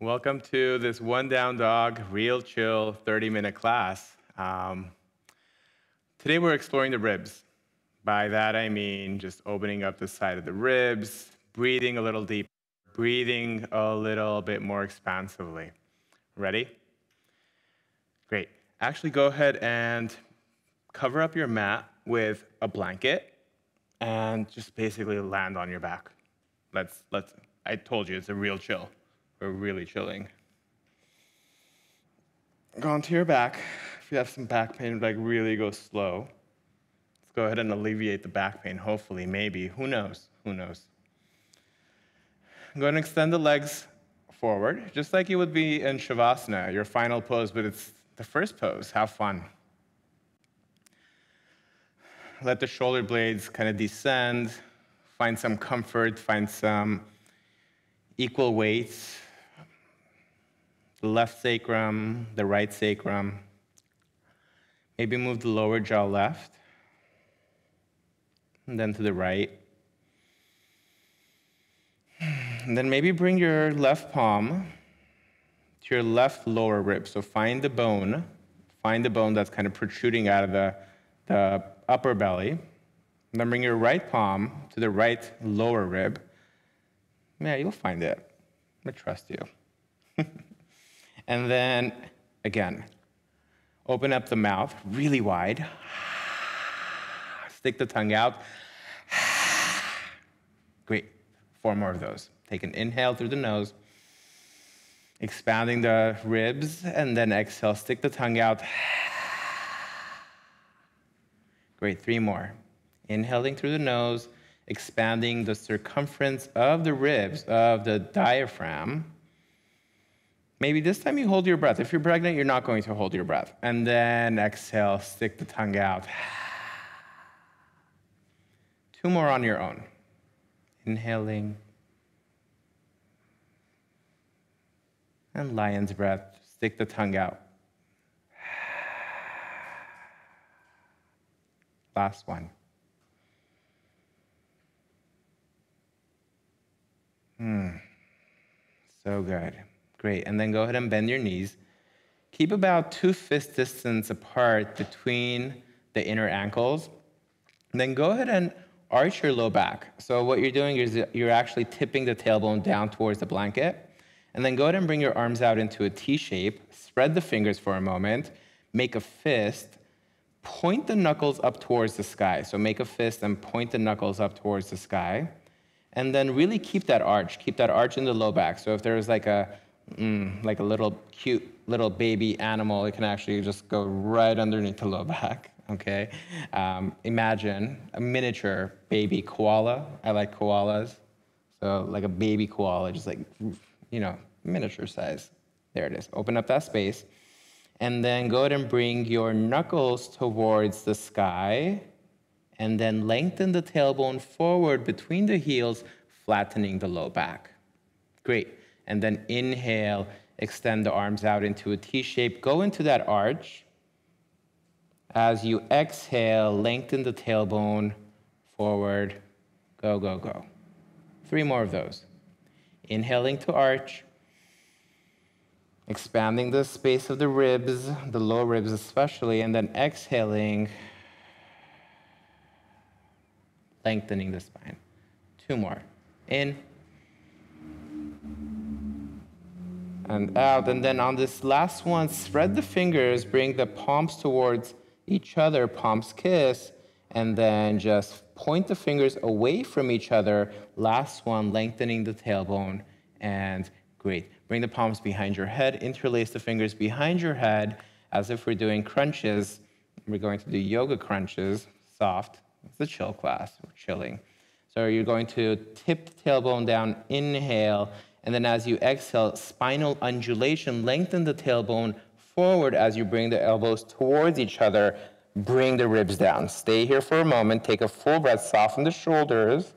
Welcome to this One Down Dog, real chill 30-minute class. Today we're exploring the ribs. By that I mean just opening up the side of the ribs, breathing a little deeper, breathing a little bit more expansively. Ready? Great. Actually, go ahead and cover up your mat with a blanket and just basically land on your back. I told you, it's a real chill. We're really chilling. Go onto your back. If you have some back pain, really go slow. Let's go ahead and alleviate the back pain, hopefully, maybe. Who knows? Who knows? Go ahead and extend the legs forward, just like you would be in Shavasana, your final pose, but it's the first pose. Have fun. Let the shoulder blades kind of descend. Find some comfort, find some equal weight. The left sacrum, the right sacrum. Maybe move the lower jaw left, and then to the right. And then maybe bring your left palm to your left lower rib. So find the bone that's kind of protruding out of the upper belly. And then bring your right palm to the right lower rib. Yeah, you'll find it. I trust you. And then, again, open up the mouth really wide. Stick the tongue out. Great. 4 more of those. Take an inhale through the nose, expanding the ribs, and then exhale. Stick the tongue out. Great. 3 more. Inhaling through the nose, expanding the circumference of the ribs, of the diaphragm. Maybe this time you hold your breath. If you're pregnant, you're not going to hold your breath. And then exhale, stick the tongue out. 2 more on your own. Inhaling. And lion's breath, stick the tongue out. Last one. So good. Great. And then go ahead and bend your knees. Keep about 2 fist distance apart between the inner ankles. And then go ahead and arch your low back. So what you're doing is you're actually tipping the tailbone down towards the blanket. And then go ahead and bring your arms out into a T shape. Spread the fingers for a moment. Make a fist. Point the knuckles up towards the sky. So make a fist and point the knuckles up towards the sky. And then really keep that arch. Keep that arch in the low back. So if there's like a little cute little baby animal, it can actually just go right underneath the low back, okay? Imagine a miniature baby koala. I like koalas. So like a baby koala, just miniature size. There it is. Open up that space. And then go ahead and bring your knuckles towards the sky. And then lengthen the tailbone forward between the heels, flattening the low back. Great. And then inhale, extend the arms out into a T shape. Go into that arch. As you exhale, lengthen the tailbone forward. Go, go, go. 3 more of those. Inhaling to arch. Expanding the space of the ribs, the lower ribs especially, and then exhaling, lengthening the spine. 2 more. In. And out. And then on this last one, spread the fingers, bring the palms towards each other, palms kiss, and then just point the fingers away from each other. Last one, lengthening the tailbone, and great. Bring the palms behind your head, interlace the fingers behind your head, as if we're doing crunches. We're going to do yoga crunches, soft. It's a chill class, we're chilling. So you're going to tip the tailbone down, inhale, and then as you exhale, spinal undulation, lengthen the tailbone forward as you bring the elbows towards each other. Bring the ribs down. Stay here for a moment. Take a full breath. Soften the shoulders.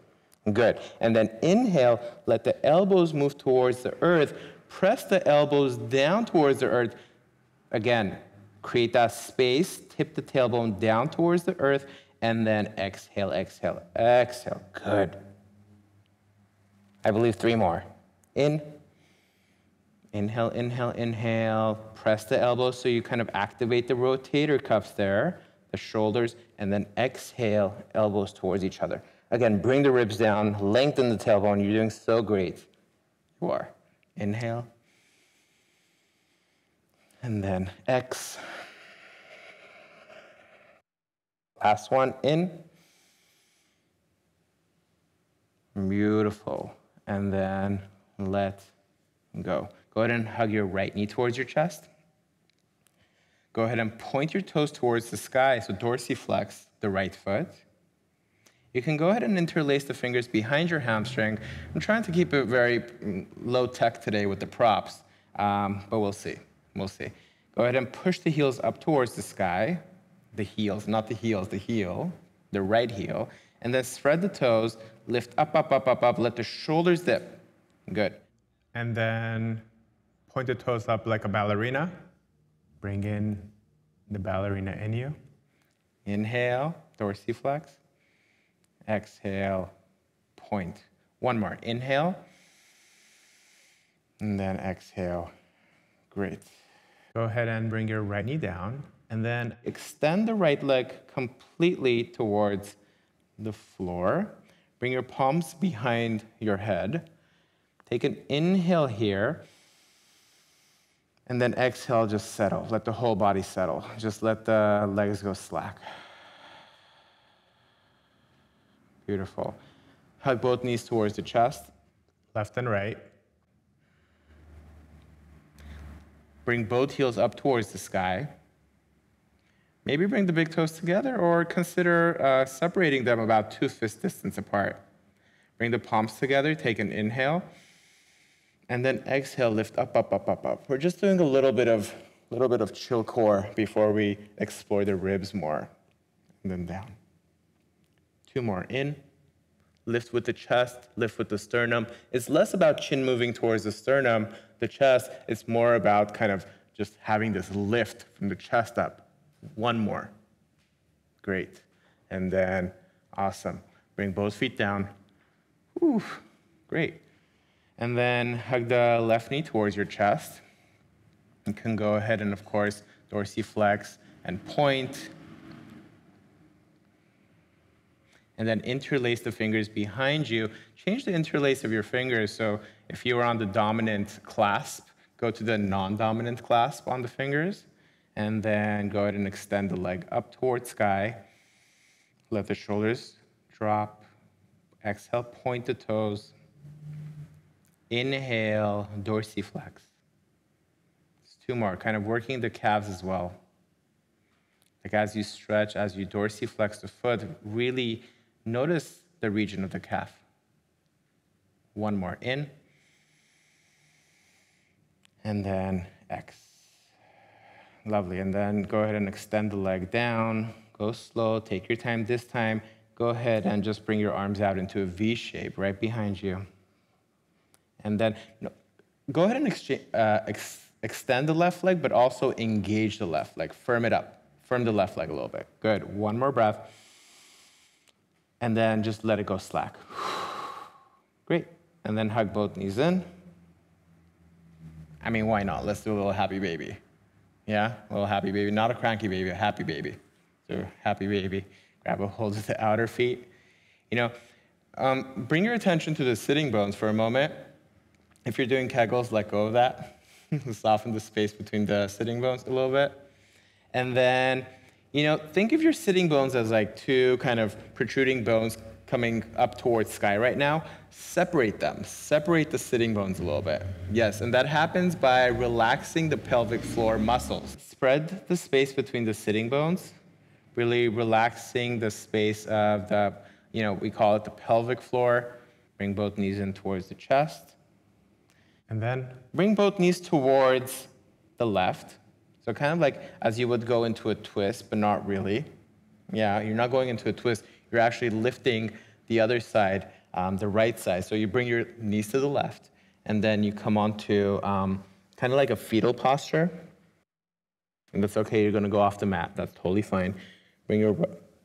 Good. And then inhale. Let the elbows move towards the earth. Press the elbows down towards the earth. Again, create that space. Tip the tailbone down towards the earth. And then exhale, exhale, exhale. Good. I believe 3 more. In, Inhale, inhale, inhale. Press the elbows so you kind of activate the rotator cuffs there, the shoulders, and then exhale, elbows towards each other. Again, bring the ribs down, lengthen the tailbone. You're doing so great. You are. Inhale. And then X. Last one, in. Beautiful. And then let go. Go ahead and hug your right knee towards your chest. Go ahead and point your toes towards the sky, so dorsiflex the right foot. You can go ahead and interlace the fingers behind your hamstring. I'm trying to keep it very low tech today with the props, but we'll see. We'll see. Go ahead and push the heels up towards the sky. The heels, not the heels, the heel, the right heel. And then spread the toes, lift up, up, up, up, up. Let the shoulders dip. Good. And then point the toes up like a ballerina. Bring in the ballerina in you. Inhale, dorsiflex. Exhale, point. One more. Inhale. And then exhale. Great. Go ahead and bring your right knee down. And then extend the right leg completely towards the floor. Bring your palms behind your head. Take an inhale here. And then exhale, just settle. Let the whole body settle. Just let the legs go slack. Beautiful. Hug both knees towards the chest, left and right. Bring both heels up towards the sky. Maybe bring the big toes together or consider separating them about 2 fist distance apart. Bring the palms together, take an inhale, and then exhale, lift up, up, up, up, up. We're just doing a little bit of chill core before we explore the ribs more. And then down. 2 more. In, lift with the chest, lift with the sternum. It's less about chin moving towards the sternum, the chest. It's more about kind of just having this lift from the chest up. 1 more. Great. And then, awesome. Bring both feet down. Whew, great. And then hug the left knee towards your chest. You can go ahead and, of course, dorsiflex and point. And then interlace the fingers behind you. Change the interlace of your fingers. So if you were on the dominant clasp, go to the non-dominant clasp on the fingers. And then go ahead and extend the leg up towards sky. Let the shoulders drop. Exhale, point the toes. Inhale, dorsiflex. It's 2 more, kind of working the calves as well. Like as you stretch, as you dorsiflex the foot, really notice the region of the calf. 1 more. In. And then X. Lovely. And then go ahead and extend the leg down. Go slow. Take your time this time. Go ahead and just bring your arms out into a V shape right behind you. And then go ahead and extend the left leg, but also engage the left leg. Firm it up. Firm the left leg a little bit. Good. 1 more breath. And then just let it go slack. Great. And then hug both knees in. I mean, why not? Let's do a little happy baby. Yeah, a little happy baby. Not a cranky baby, a happy baby. So happy baby. Grab a hold of the outer feet. Bring your attention to the sitting bones for a moment. If you're doing Kegels, let go of that. Soften the space between the sitting bones a little bit. And then, think of your sitting bones as like 2 kind of protruding bones coming up towards sky right now. Separate them. Separate the sitting bones a little bit. Yes, and that happens by relaxing the pelvic floor muscles. Spread the space between the sitting bones, really relaxing the space of the, we call it the pelvic floor. Bring both knees in towards the chest. And then bring both knees towards the left. So kind of like as you would go into a twist, but not really. Yeah, you're not going into a twist. You're actually lifting the other side, the right side. So you bring your knees to the left, and then you come onto kind of like a fetal posture. And that's okay. You're going to go off the mat. That's totally fine. Bring your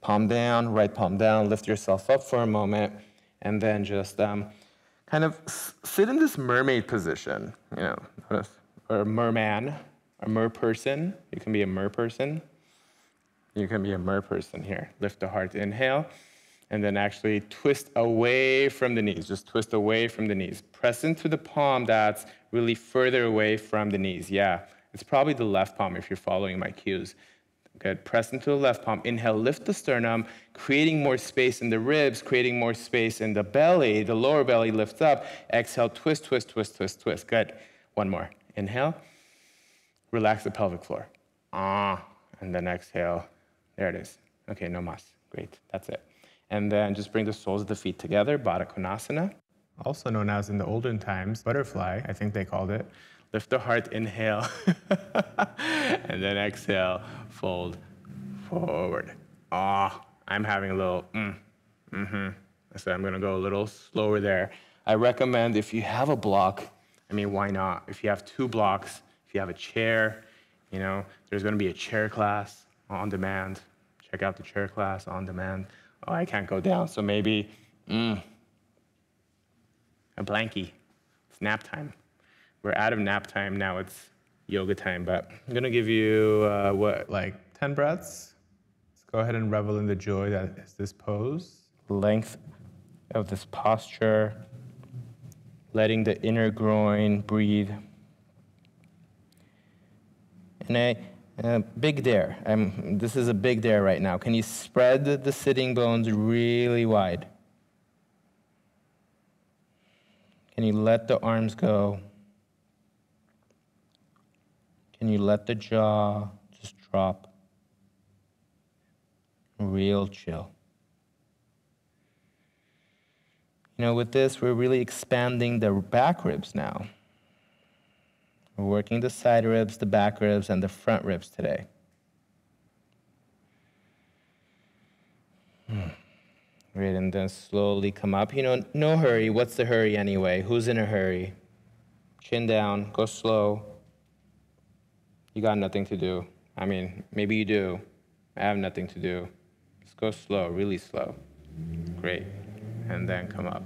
palm down, right palm down. Lift yourself up for a moment, and then just kind of sit in this mermaid position. or merman, a mer person. You can be a mer person. You can be a mer person here. Lift the heart, inhale, and then actually twist away from the knees. Just twist away from the knees. Press into the palm that's really further away from the knees. Yeah, it's probably the left palm if you're following my cues. Good, press into the left palm. Inhale, lift the sternum, creating more space in the ribs, creating more space in the belly. The lower belly lifts up. Exhale, twist, twist, twist, twist, twist. Good. One more. Inhale, relax the pelvic floor. And then exhale. There it is. Okay, no mas. Great, that's it. And then just bring the soles of the feet together, Baddha Konasana. Also known as in the olden times, butterfly, I think they called it. Lift the heart, inhale. And then exhale, fold forward. I'm having a little So I'm gonna go a little slower there. I recommend if you have a block, I mean, why not? If you have 2 blocks, if you have a chair, you know, there's gonna be a chair class on demand. Check out the chair class on demand. Oh, I can't go down, so maybe a blankie. It's nap time. We're out of nap time now. It's yoga time, but I'm gonna give you like 10 breaths. Let's go ahead and revel in the joy that is this pose. Length of this posture, letting the inner groin breathe. And a big dare. This is a big dare right now. Can you spread the sitting bones really wide? Can you let the arms go? Can you let the jaw just drop? Real chill. You know, with this, we're really expanding the back ribs now. We're working the side ribs, the back ribs, and the front ribs today. Great, and then slowly come up. You know, no hurry. What's the hurry anyway? Who's in a hurry? Chin down, go slow. You got nothing to do. I mean, maybe you do. I have nothing to do. Just go slow, really slow. Great. And then come up.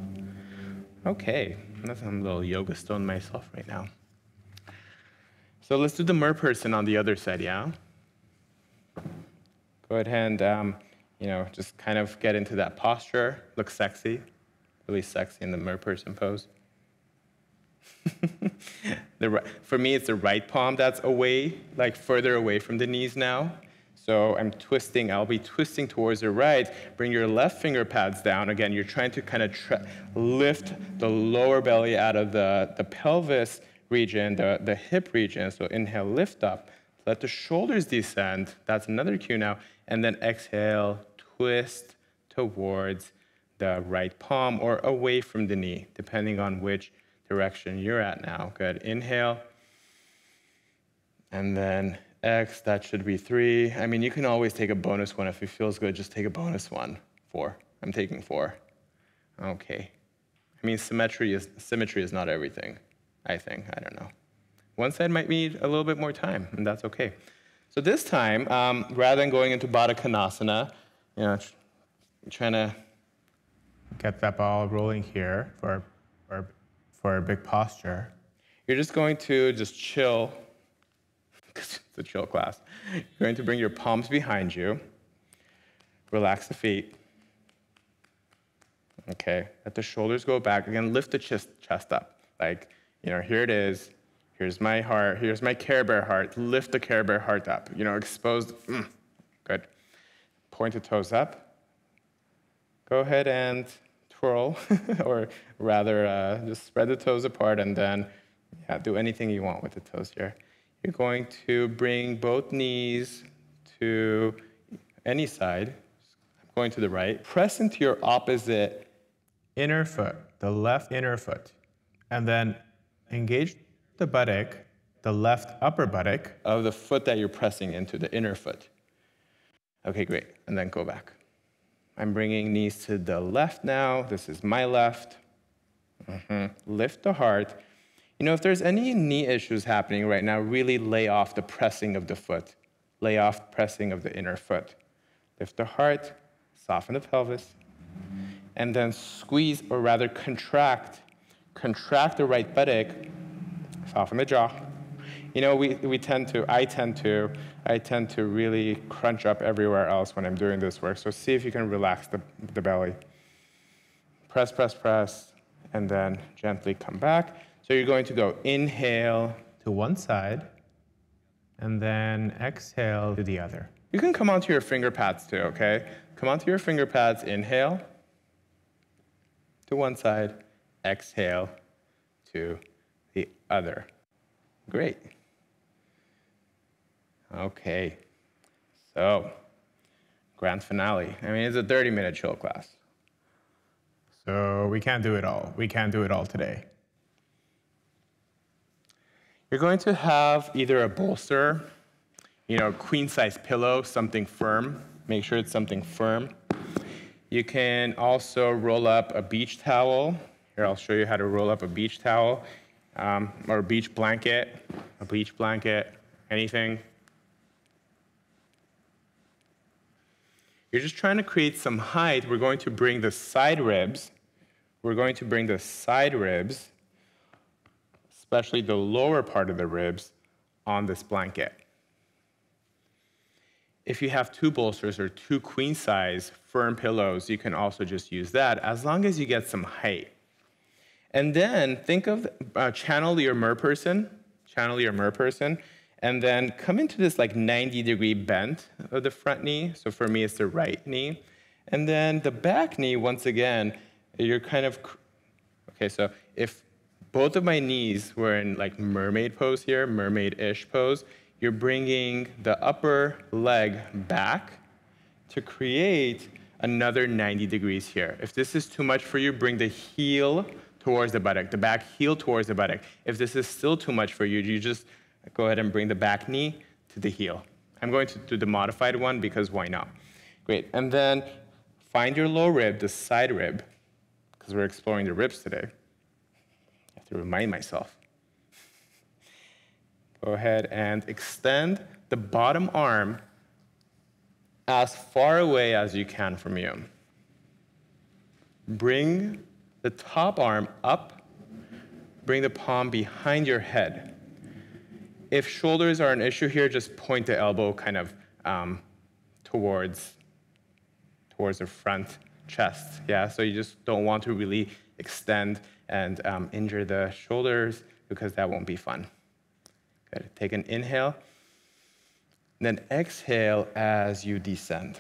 Okay, I'm a little yoga stone myself right now. So let's do the mer person on the other side, yeah? Go ahead and, you know, just kind of get into that posture. Look sexy, really sexy in the mer person pose. For me, it's the right palm that's away, like further away from the knees now. So I'm twisting, I'll be twisting towards the right. Bring your left finger pads down. Again, you're trying to kind of lift the lower belly out of the pelvis region, the hip region. So inhale, lift up. Let the shoulders descend. That's another cue now. And then exhale, twist towards the right palm or away from the knee, depending on which direction you're at now. Good. Inhale. And then that should be 3. I mean, you can always take a bonus one. If it feels good, just take a bonus one. 4. I'm taking 4. Okay. I mean, symmetry is not everything, I think. I don't know. One side might need a little bit more time, and that's okay. So this time, rather than going into Baddha Konasana, you know, trying to get that ball rolling here for a big posture, you're just going to just chill, because it's a chill class. You're going to bring your palms behind you, relax the feet. Okay, let the shoulders go back. Again, lift the chest up. Like, you know, here it is. Here's my heart. Here's my Care Bear heart. Lift the Care Bear heart up. You know, exposed. Good. Point the toes up. Go ahead and twirl, or rather just spread the toes apart and then do anything you want with the toes here. You're going to bring both knees to any side. I'm going to the right. Press into your opposite inner foot, the left inner foot, and then engage the buttock, the left upper buttock of the foot that you're pressing into, the inner foot. Okay, great, and then go back. I'm bringing knees to the left now. This is my left. Lift the heart. You know, if there's any knee issues happening right now, really lay off the pressing of the foot. Lay off pressing of the inner foot. Lift the heart, soften the pelvis, and then squeeze, or rather contract the right buttock Soften the jaw. You know, I tend to really crunch up everywhere else when I'm doing this work. So see if you can relax the belly. Press, press, press, and then gently come back. So you're going to go inhale to one side, and then exhale to the other. You can come onto your finger pads too, okay? Come onto your finger pads, inhale to one side, exhale to the other. Great. Okay, so grand finale. I mean, it's a 30-minute chill class. So we can't do it all. We can't do it all today. You're going to have either a bolster, you know, queen-size pillow, something firm. Make sure it's something firm. You can also roll up a beach towel. Here, I'll show you how to roll up a beach towel, or a beach blanket, anything. You're just trying to create some height. We're going to bring the side ribs. Especially the lower part of the ribs, on this blanket. If you have two bolsters or two queen-size firm pillows, you can also just use that, as long as you get some height. And then think of, channel your mer person, and then come into this like 90-degree bend of the front knee. So for me, it's the right knee. And then the back knee, once again, you're kind of, okay, so if both of my knees were in like mermaid pose here, mermaid-ish pose, you're bringing the upper leg back to create another 90 degrees here. If this is too much for you, bring the heel towards the buttock, the back heel towards the buttock. If this is still too much for you, you just go ahead and bring the back knee to the heel. I'm going to do the modified one because why not? Great, and then find your low rib, the side rib, because we're exploring the ribs today. I have to remind myself. Go ahead and extend the bottom arm as far away as you can from you. Bring the top arm up, bring the palm behind your head. If shoulders are an issue here, just point the elbow kind of towards the front chest, yeah? So you just don't want to really extend and injure the shoulders, because that won't be fun. Good, take an inhale, then exhale as you descend.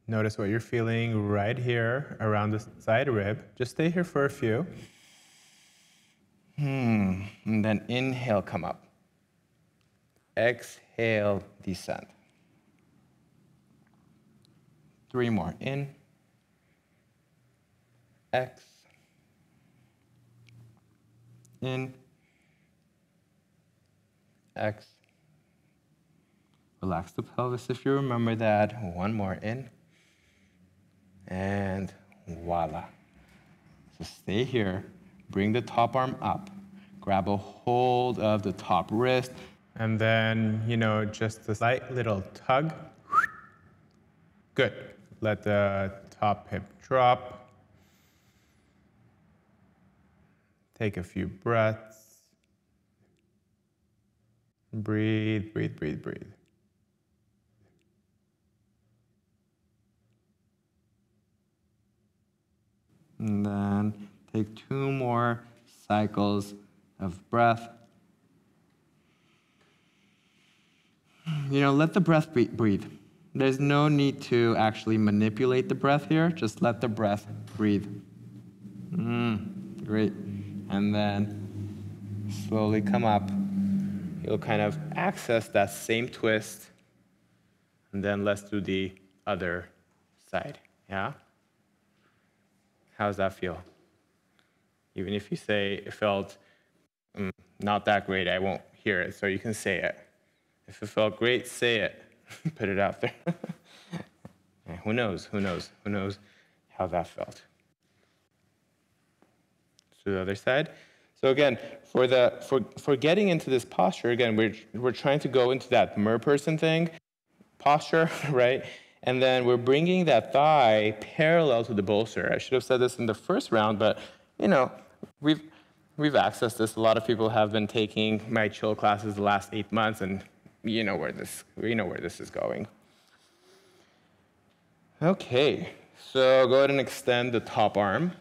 Notice what you're feeling right here around the side rib. Just stay here for a few. And then inhale, come up. Exhale, descend. 3 more. In. X. In. X. Relax the pelvis if you remember that. 1 more. In. And voila. So stay here. Bring the top arm up. Grab a hold of the top wrist. And then, you know, just a slight little tug. Good. Let the top hip drop. Take a few breaths. Breathe, breathe, breathe, breathe. And then take 2 more cycles of breath. You know, let the breath breathe. There's no need to actually manipulate the breath here. Just let the breath breathe. Great. And then slowly come up. You'll kind of access that same twist. And then let's do the other side. Yeah? How does that feel? Even if you say it felt not that great, I won't hear it, so you can say it. If it felt great, say it. Put it out there. Yeah, who knows how that felt. To the other side. So again, for getting into this posture, again, we're trying to go into that mer person thing, posture, right? And then we're bringing that thigh parallel to the bolster. I should have said this in the first round, but you know, We've accessed this. A lot of people have been taking my chill classes the last 8 months, and you know where this is going. Okay, so go ahead and extend the top arm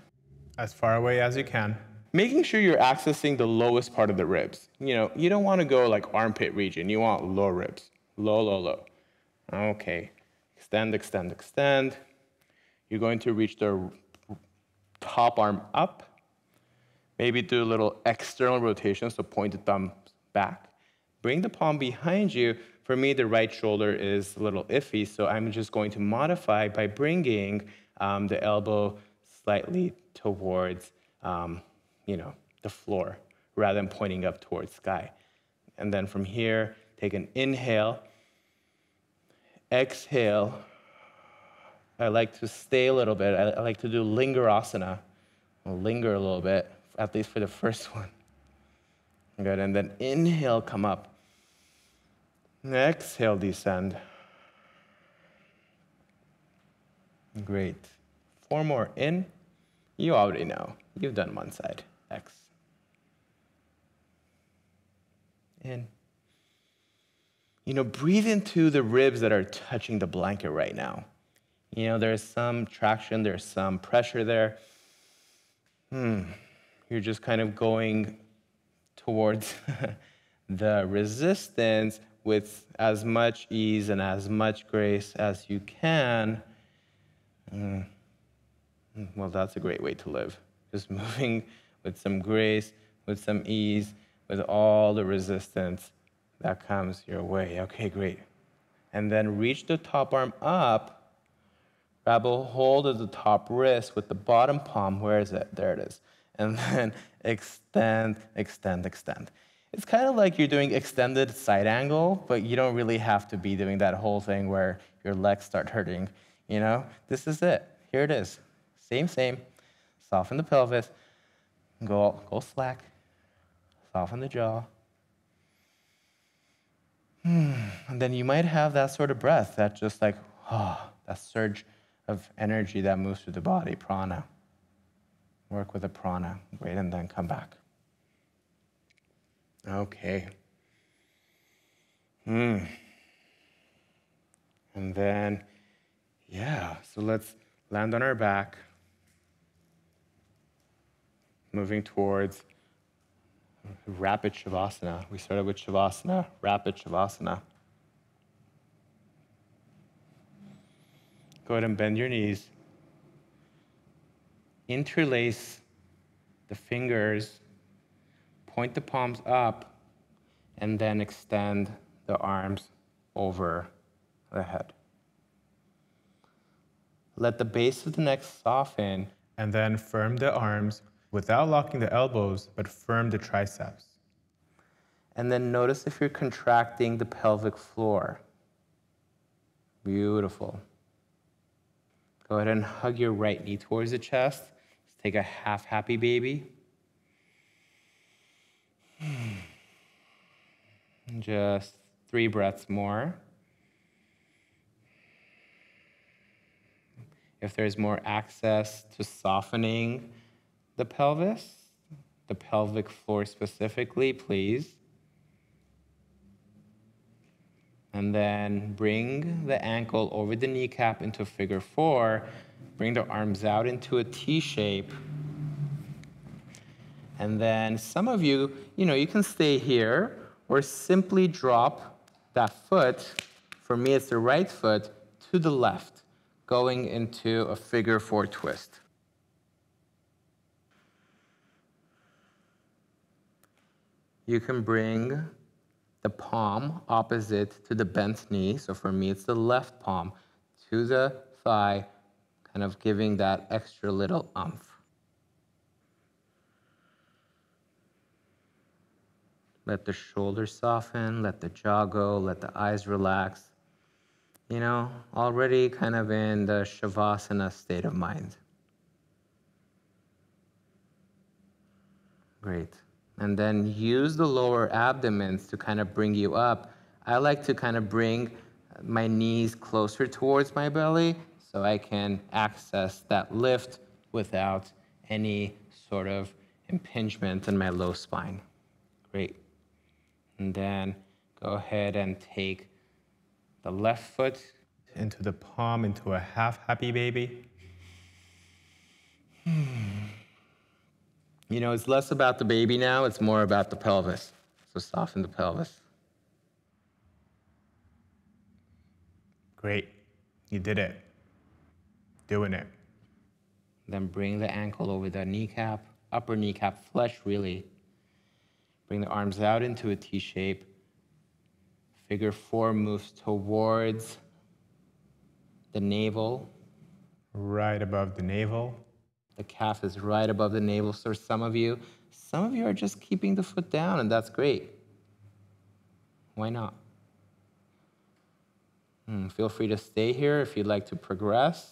as far away as you can, making sure you're accessing the lowest part of the ribs. You don't want to go like armpit region. You want low ribs. Low, low, low. Okay, extend, extend, extend. You're going to reach the top arm up. Maybe do a little external rotation, so point the thumb back. Bring the palm behind you. For me, the right shoulder is a little iffy, so I'm just going to modify by bringing the elbow slightly towards the floor rather than pointing up towards sky. And then from here, take an inhale, exhale. I like to stay a little bit. I like to do lingerasana. I'll linger a little bit, at least for the first one. Good, and then inhale, come up. Exhale, descend. Great. 4 more in. You already know. You've done one side. X. In. Breathe into the ribs that are touching the blanket right now. There's some traction, there's some pressure there. You're just kind of going towards the resistance with as much ease and as much grace as you can. Well, that's a great way to live. Just moving with some grace, with some ease, with all the resistance that comes your way. Okay, great. And then reach the top arm up. Grab a hold of the top wrist with the bottom palm. Where is it? There it is. And then extend, extend, extend. It's kind of like you're doing extended side angle, but you don't really have to be doing that whole thing where your legs start hurting. This is it. Here it is. Same. Soften the pelvis. Go slack. Soften the jaw. And then you might have that sort of breath that just like, that surge of energy that moves through the body, prana. Work with the prana. Great, and then come back. Okay. And then, so let's land on our back. Moving towards rapid Shavasana. We started with Shavasana, rapid Shavasana. Go ahead and bend your knees. Interlace the fingers, point the palms up, and then extend the arms over the head. Let the base of the neck soften, and then firm the arms without locking the elbows, but firm the triceps. And then notice if you're contracting the pelvic floor. Beautiful. Go ahead and hug your right knee towards the chest. Let's take a half happy baby. Just 3 breaths more. If there's more access to softening the pelvis, the pelvic floor specifically, please. And then bring the ankle over the kneecap into figure 4. Bring the arms out into a T shape. And then some of you, you can stay here or simply drop that foot. For me, it's the right foot to the left, going into a figure 4 twist. You can bring the palm opposite to the bent knee. So for me, it's the left palm to the thigh, kind of giving that extra little oomph. Let the shoulders soften, let the jaw go, let the eyes relax. Already kind of in the Shavasana state of mind. Great. And then use the lower abdomen to kind of bring you up. I like to kind of bring my knees closer towards my belly so I can access that lift without any sort of impingement in my low spine. Great. And then go ahead and take the left foot into the palm, into a half happy baby. You know, it's less about the baby now, it's more about the pelvis. So soften the pelvis. Great. You did it. Doing it. Then bring the ankle over the kneecap, upper kneecap flesh really. Bring the arms out into a T shape. Figure 4 moves towards the navel. Right above the navel. The calf is right above the navel. So some of you are just keeping the foot down, and that's great. Why not? Feel free to stay here if you'd like to progress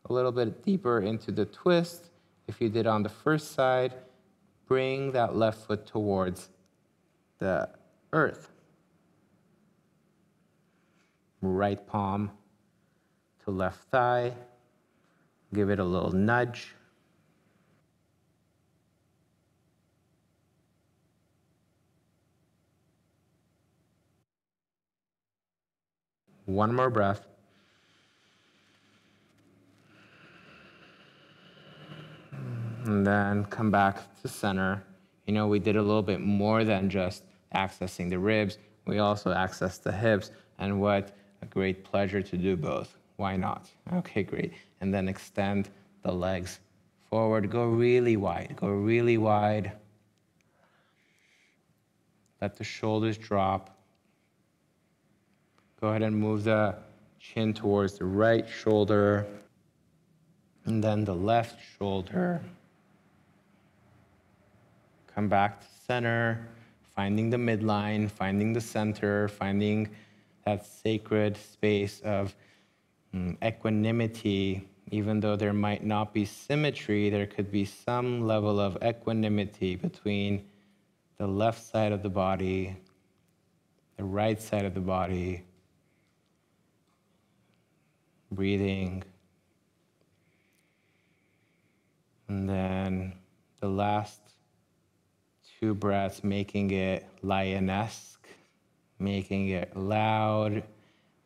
a little bit deeper into the twist. If you did on the first side, bring that left foot towards the earth. Right palm to left thigh. Give it a little nudge. One more breath. And then come back to center. You know, we did a little bit more than just accessing the ribs. We also accessed the hips, and what a great pleasure to do both. Why not? Okay, great. And then extend the legs forward. Go really wide. Go really wide. Let the shoulders drop. Go ahead and move the chin towards the right shoulder, and then the left shoulder. Come back to center, finding the midline, finding the center, finding that sacred space of equanimity. Even though there might not be symmetry, there could be some level of equanimity between the left side of the body, the right side of the body. Breathing. And then the last 2 breaths, making it lionesque, making it loud,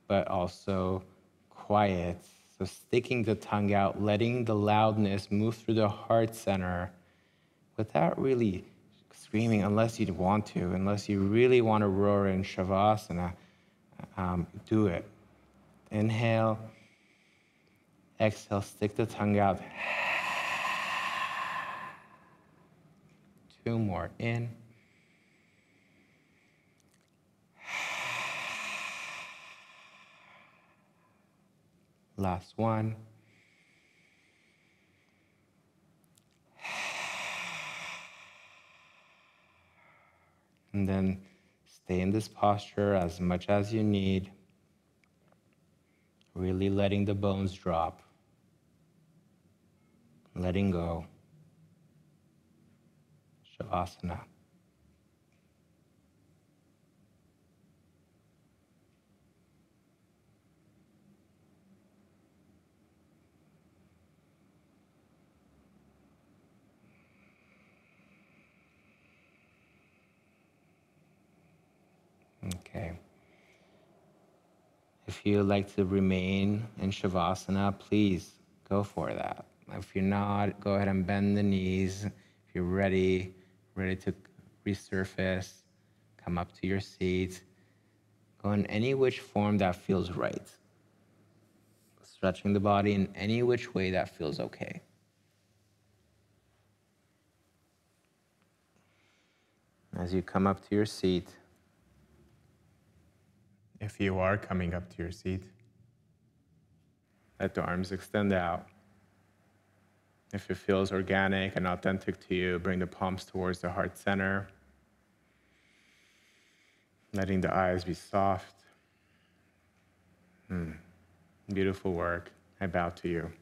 but also quiet. So sticking the tongue out, letting the loudness move through the heart center without really screaming unless you want to, unless you really want to roar in Shavasana, do it. Inhale. Exhale, stick the tongue out. 2 more. In. Last one. And then stay in this posture as much as you need. Really letting the bones drop. Letting go. Shavasana. Okay. If you like to remain in Shavasana, please go for that. If you're not, go ahead and bend the knees. If you're ready to resurface, come up to your seat. Go in any which form that feels right. Stretching the body in any which way that feels okay. As you come up to your seat, if you are coming up to your seat, let the arms extend out. If it feels organic and authentic to you, bring the palms towards the heart center, letting the eyes be soft. Beautiful work. I bow to you.